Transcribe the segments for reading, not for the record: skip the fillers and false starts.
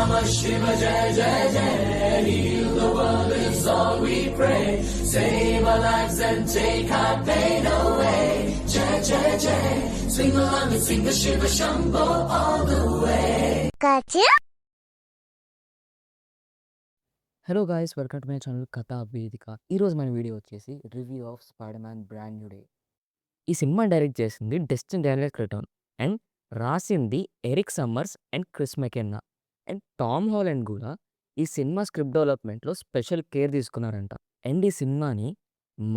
Shiva Jai Jai Jai, heal the world is all we pray. Save our lives and take our pain away. Jai Jai Jai, swing along and sing the Shiva Shambho all the way. Gotcha. Hello guys, welcome to my channel Katha Vedika. ఈరోజు మన video వచ్చేసి review of Spider Man brand new day. ఈ సినిమా direct చేసింది Destin Daniel Cretton and రాసింది Eric Summers and Chris McKenna. And Tom Holland కూడా ఈ సినిమా స్క్రిప్ట్ డెవలప్మెంట్లో స్పెషల్ కేర్ తీసుకున్నారంట. అండ్ ఈ సినిమాని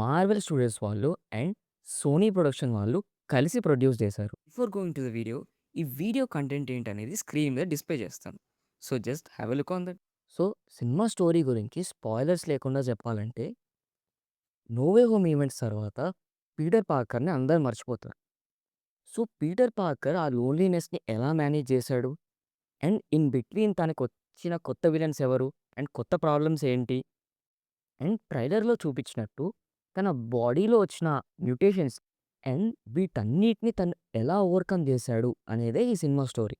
మార్వెల్ స్టూడియోస్ వాళ్ళు అండ్ సోనీ ప్రొడక్షన్ వాళ్ళు కలిసి ప్రొడ్యూస్ చేశారు. Before going to the video, ఈ వీడియో కంటెంట్ ఏంటనేది స్క్రీన్ మీద డిస్ప్లే చేస్తాను. So just have a look on that. So cinema story గురించి స్పాయిలర్స్ లేకుండా చెప్పాలంటే, నో వే హోమ్ ఈవెంట్స్ తర్వాత పీటర్ పార్కర్ని అందరు మర్చిపోతారు. సో పీటర్ పార్కర్ ఆ లోన్లీనెస్ని ఎలా మేనేజ్ చేశాడు, అండ్ ఇన్ బిట్వీన్ తనకు వచ్చిన కొత్త విలన్స్ ఎవరు, అండ్ కొత్త ప్రాబ్లమ్స్ ఏంటి, అండ్ ట్రైలర్లో చూపించినట్టు తన బాడీలో వచ్చిన మ్యూటేషన్స్ అండ్ వీటన్నిటిని తను ఎలా ఓవర్కమ్ చేశాడు అనేదే ఈ సినిమా స్టోరీ.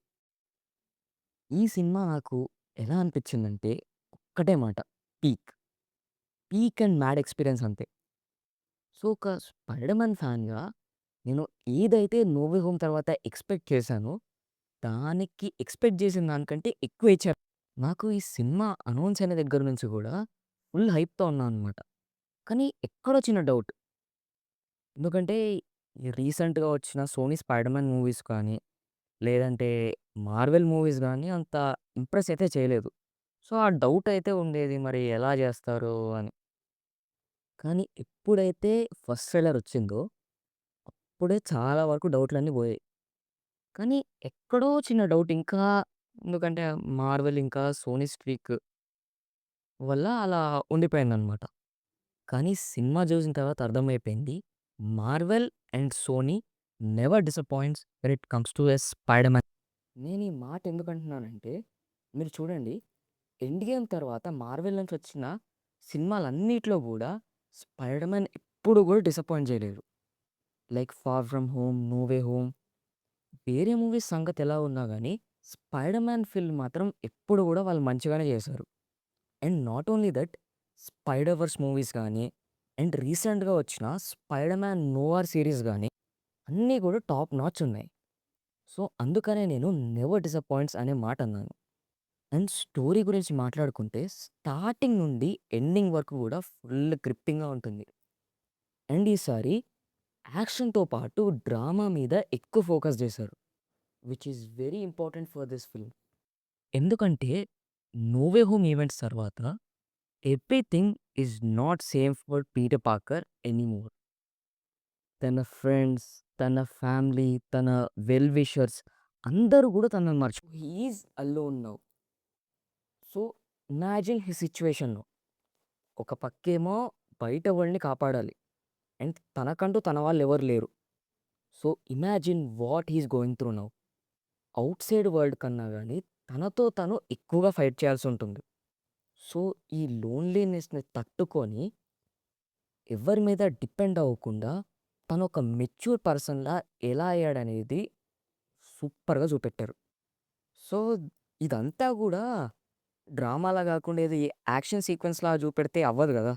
ఈ సినిమా నాకు ఎలా అనిపించిందంటే, ఒక్కటే మాట, peak. Peak and mad experience అంతే. సో, ఒక స్పైడర్ మ్యాన్ ఫ్యాన్‌గా నేను ఏదైతే 'నో వే హోమ్' తర్వాత ఎక్స్‌పెక్ట్ చేశానో, దానికి ఎక్స్‌పెక్ట్ చేసిన దానికంటే ఎక్కువ ఇచ్చారు. నాకు ఈ సినిమా అనౌన్స్ అయిన దగ్గర నుంచి కూడా ఫుల్ హైప్‌తో ఉన్నా అనమాట. కానీ ఎక్కడో చిన్న డౌట్. ఎందుకంటే ఈ రీసెంట్‌గా వచ్చిన సోనీ స్పైడర్ మ్యాన్ మూవీస్ కానీ, లేదంటే మార్వెల్ మూవీస్ గానీ అంత ఇంప్రెస్ అయితే చేయలేదు. సో, ఆ డౌట్ అయితే ఉండేది, మరి ఎలా చేస్తారు అని. కానీ ఎప్పుడైతే ఫస్ట్ ట్రైలర్ వచ్చిందో, అప్పుడే చాలా వరకు డౌట్‌లన్నీ పోయాయి. కానీ ఎక్కడో చిన్న డౌట్ ఇంకా, ఎందుకంటే మార్వెల్ ఇంకా సోనీ స్ట్రీక్ వల్ల అలా ఉండిపోయిందనమాట. కానీ సినిమా చూసిన తర్వాత అర్థమైపోయింది, Marvel and Sony never disappoints when it comes to a Spider Man. నేను ఈ మాట ఎందుకంటున్నానంటే, మీరు చూడండి, ఎండ్ గేమ్ తర్వాత మార్వెల్ నుంచి వచ్చిన సినిమాలన్నిట్లో కూడా స్పైడర్ మ్యాన్ ఎప్పుడు కూడా డిసప్పాయింట్ చేయలేదు. Like 'far from home', 'no way home', వేరే మూవీస్ సంగతి ఎలా ఉన్నా కానీ స్పైడర్ మ్యాన్ ఫిల్మ్ మాత్రం ఎప్పుడు కూడా వాళ్ళు మంచిగానే చేశారు. And not only that, Spider Verse movies కానీ, అండ్ రీసెంట్గా వచ్చిన స్పైడర్ మ్యాన్ నోవార్ సిరీస్ కానీ అన్నీ కూడా టాప్ నాచ్ ఉన్నాయి. సో అందుకనే నేను నెవర్ డిసప్పాయింట్స్ అనే మాట అన్నాను. అండ్ స్టోరీ గురించి మాట్లాడుకుంటే, స్టార్టింగ్ నుండి ఎండింగ్ వరకు కూడా ఫుల్ గ్రిప్పింగ్‌గా ఉంటుంది. అండ్ ఈసారి యాక్షన్‌తో పాటు డ్రామా మీద ఎక్కువ ఫోకస్ చేశారు. Which is very important for this film. ఎందుకంటే 'నో వే హోమ్' ఈవెంట్స్ తర్వాత everything is not same for Peter Parker anymore. తన ఫ్రెండ్స్, తన ఫ్యామిలీ, తన వెల్ విషర్స్ అందరూ కూడా తనని he is alone now. So, imagine his సిట్యుయేషన్‌లో. ఒక పక్కేమో బయట వరల్డ్‌ని కాపాడాలి. అండ్ తనకంటూ తన వాళ్ళెవరు లేరు. So, imagine what he is going through now. Out side world కన్నా గానీ, తనతో తను ఎక్కువగా ఫైట్ చేయాల్సుంటుంది. సో, ఈ లోన్లీనెస్‌ని తట్టుకొని, ఎవరి మీద డిపెండ్ అవ్వకుండా, తనొక మెచ్యూర్ పర్సన్‌లా ఎలా అయ్యాడనేది సూపర్‌గా చూపెట్టారు. సో, ఇదంతా గూడా డ్రామాలా గాకుండా ఏదో యాక్షన్ సీక్వెన్స్‌లాగా చూపెడితే అవ్వదు గదా!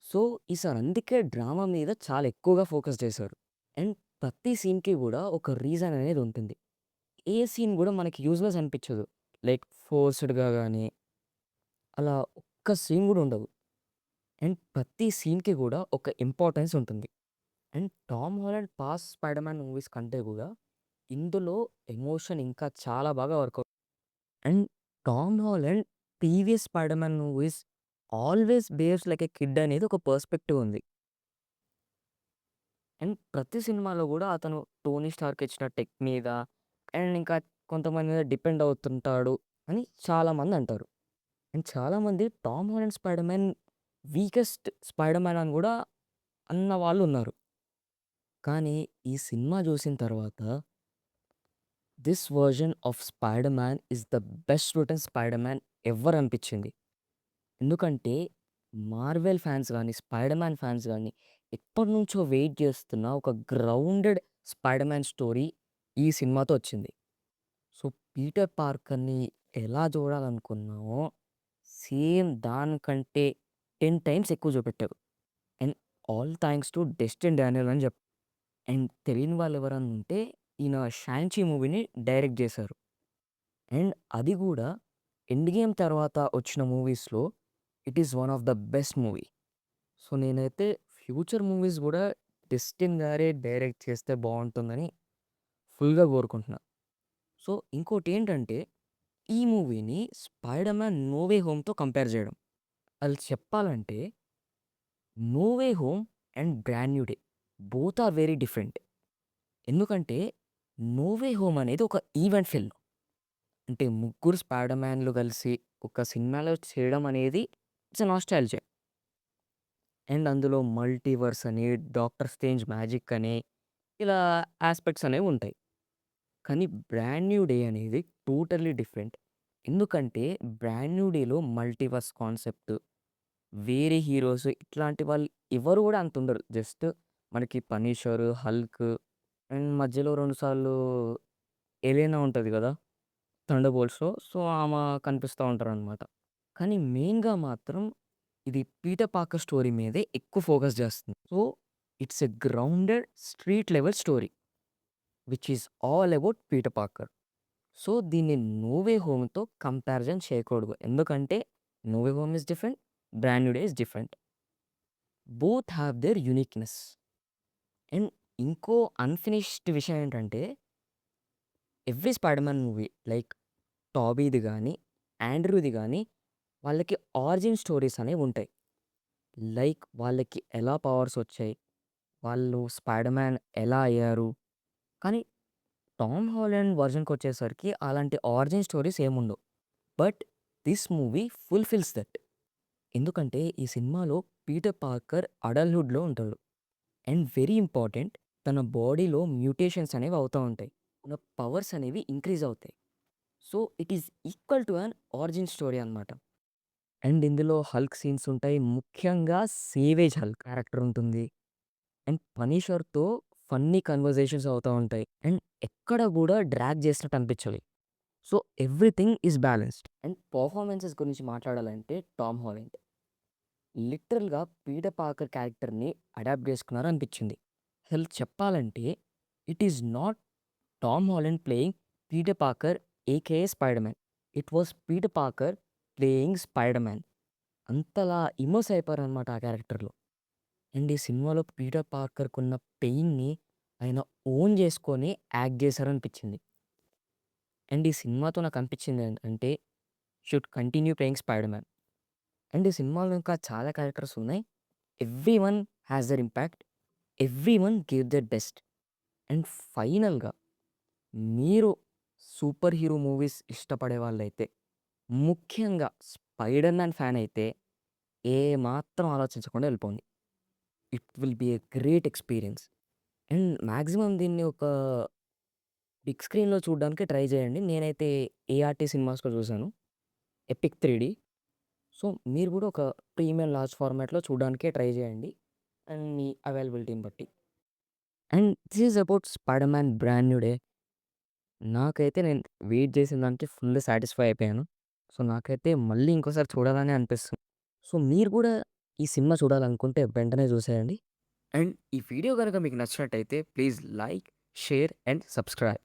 సో, ఈసారి అందుకే డ్రామా మీద చాలా ఎక్కువగా ఫోకస్ చేశారు. అండ్ ప్రతి సీన్‌కి గూడా ఒక రీజన్ అనేది ఉంటుంది. ఏ సీన్ గూడా మనకి యూజ్‌లెస్ అనిపించదు. లైక్ ఫోర్స్‌డ్‌గా గానీ, అలా ఒక్క సీన్ గూడా ఉండదు. అండ్ ప్రతి సీన్‌కి గూడా ఒక ఇంపార్టెన్స్ ఉంటుంది. And Tom Holland past Spider Man movies కంటే గూడా ఇందులో ఎమోషన్ ఇంకా చాలా బాగా work out. And Tom Holland previous Spider Man movies always behaves like a kid అనేది ఒక పర్స్పెక్టివ్ ఉంది. అండ్ ప్రతి సినిమాలో గూడా అతను టోనీ స్టార్క్ ఇచ్చిన టెక్ మీద, అండ్ ఇంకా కొంతమంది మీద డిపెండ్ అవుతుంటాడు అని చాలామంది అంటారు. అండ్ చాలామంది Tom Holland Spider Man weakest Spider Man అని గూడా అన్న వాళ్ళు ఉన్నారు. కానీ ఈ సినిమా చూసిన తర్వాత, this version of Spider Man is the best written Spider Man ever అనిపించింది. ఎందుకంటే మార్వెల్ ఫ్యాన్స్ గానీ, స్పైడర్ మ్యాన్ ఫ్యాన్స్ గానీ ఎప్పటినుంచో వెయిట్ చేస్తున్న ఒక గ్రౌండెడ్ స్పైడర్ మ్యాన్ స్టోరీ ఈ సినిమాతో వచ్చింది. సో, పీటర్ పార్కర్‌ని ఎలా చూడాలనుకున్నామో సేమ్ దానికంటే 10 టైమ్స్ ఎక్కువ చూపెట్టారు. And all thanks to డెస్టిన్ Daniel అని అండ్ తెలియని వాళ్ళు ఎవరన్నా ఉంటే ఈయన 'షాంచి' మూవీని డైరెక్ట్ చేశారు. అండ్ అది గూడా 'ఎండ్ గేమ్' తర్వాత వచ్చిన మూవీస్‌లో it is one of the best movie. So, నేనైతే ఫ్యూచర్ మూవీస్ గూడా డెస్టిన్ గారే డైరెక్ట్ చేస్తే బావుంటుందని ఫుల్‌గా కోరుకుంటున్నా. సో, ఇంకోటేంటంటే ఈ మూవీని 'స్పైడర్ మ్యాన్ నో వే హోమ్‌తో' కంపేర్ చేయడం. అది చెప్పాలంటే 'no way home' and 'brand new day' both are very different. ఎందుకంటే 'నో వే హోమ్' అనేది ఒక ఈవెంట్ ఫిల్మ్. అంటే ముగ్గురు స్పైడర్ మ్యాన్‌లు కలిసి ఒక సినిమాలో చేయడం అనేది ఇట్స్ ఎ నాస్టాల్జియా. అండ్ అందులో మల్టీవర్స్ అని, డాక్టర్ స్ట్రేంజ్ మ్యాజిక్ అని ఇలా యాస్పెక్ట్స్ అనేవుంటాయి. కానీ 'బ్రాండ్ న్యూ డే' అనేది టోటల్లీ డిఫరెంట్. ఎందుకంటే 'బ్రాండ్ న్యూ డే'లో మల్టీవర్స్ కాన్సెప్ట్, వేరే హీరోస్ ఇట్లాంటి వాళ్ళు ఎవరు గూడా అంతుండరు. జస్ట్ మనకి 'పనిషర్', 'హల్క్' అండ్ మధ్యలో 2 సార్లు 'ఎలెనా' ఉంటది గదా! 'థండర్‌బోల్ట్స్‌లో'. సో, కనిపిస్తా ఉంటారనమాట. కానీ మెయిన్‌గా మాత్రం ఇది పీటర్ పార్కర్ స్టోరీ మీదే ఎక్కువ ఫోకస్ జేస్తుంది. So, it's a grounded street level story which is all about Peter Parker. So, దీన్ని 'నో వే హోమ్‌తో' కంపారిజన్ చేయకూడదు. ఎందుకంటే 'no way home' is different. 'Brand new day' is different. Both have their uniqueness. And ఇంకో unfinished విషయం ఏంటంటే every Spider Man movie like టాబీది గానీ, ఆండ్రూది గానీ వాళ్ళకి ఆరిజిన్ స్టోరీస్ అనేవుంటాయి. లైక్ వాళ్ళకి ఎలా పవర్స్ వచ్చాయి? వాళ్ళు స్పైడర్ మ్యాన్ ఎలా అయ్యారు? కానీ టామ్ హాలండ్ వర్షన్‌కొచ్చేసరికి అలాంటి ఆరిజిన్ స్టోరీస్ ఏముండవు. But this movie fulfils that. ఎందుకంటే ఈ సినిమాలో పీటర్ పార్కర్ అడల్ట్‌హుడ్‌లో ఉంటాడు. అండ్ వెరీ ఇంపార్టెంట్ తన బాడీలో మ్యూటేషన్స్ అనేవి అవుతా ఉంటాయి. తన పవర్స్ అనేవి ఇంక్రీజ్ అవుతాయి. So, it is equal to an origin story అనమాట. అండ్ ఇందులో హల్క్ సీన్స్ ఉంటాయి. ముఖ్యంగా సేవేజ్ హల్క్ క్యారెక్టర్ ఉంటుంది. అండ్ పనీషర్‌తో ఫన్నీ కన్వర్జేషన్స్ అవుతా ఉంటాయి. అండ్ ఎక్కడ గూడా డ్రాగ్ చేసినట్టు అనిపించదు. So, everything is balanced. And performances గురించి మాట్లాడాలంటే టామ్ హాలండ్ లిటరల్‌గా పీటర్ పార్కర్ క్యారెక్టర్‌ని అడాప్ట్ చేసుకున్నారు అనిపించింది. అసలు చెప్పాలంటే it is not Tom Holland playing Peter Parker AKA Spider Man. It was Peter Parker playing spider man. అంతలా ఇమర్స్ అయిపోయారనమాట ఆ క్యారెక్టర్‌లో. అండ్ ఈ సినిమాలో పీటర్ పార్కర్‌కున్న పెయిన్‌ని ఆయన ఓన్ చేసుకొని యాక్ట్ చేశారనిపించింది. అండ్ ఈ సినిమాతో నాకనిపించింది ఏంటంటే should continue playing spider man. And ఈ సినిమాలో ఇంకా చాలా క్యారెక్టర్స్ ఉన్నాయి. Everyone has there impact. Everyone give their best. And ఫైనల్‌గా మీరు సూపర్ హీరో మూవీస్ ఇష్టపడే వాళ్ళైతే, ముఖ్యంగా స్పైడర్ మ్యాన్ ఫ్యాన్ అయితే ఏమాత్రం ఆలోచించకుండా వెళ్ళిపోండి. It will be a great experience. And maximum దీన్ని ఒక బిగ్ స్క్రీన్‌లో చూడడానికి ట్రై చేయండి. నేనైతే ఏఆర్‌టీ సినిమాస్‌లో చూసాను. ఎపిక్ 3డీ. సో, మీరు కూడా ఒక ప్రీమియం లార్జ్ ఫార్మాట్‌లో చూడడానికే ట్రై చేయండి. అండ్ మీ అవైలబిలిటీని బట్టి. And this is about 'spider Man brand new day.' నాకైతే నేను వెయిట్ చేసిన దానికి ఫుల్ సాటిస్ఫై అయిపోయాను. సో, నాకైతే మళ్ళీ ఇంకోసారి చూడాలనే అనిపిస్తుంది. సో, మీరు కూడా ఈ సినిమా చూడాలనుకుంటే వెంటనే చూసేయండి. అండ్ ఈ వీడియో గనుక మీకు నచ్చినట్టయితే please like, share and subscribe.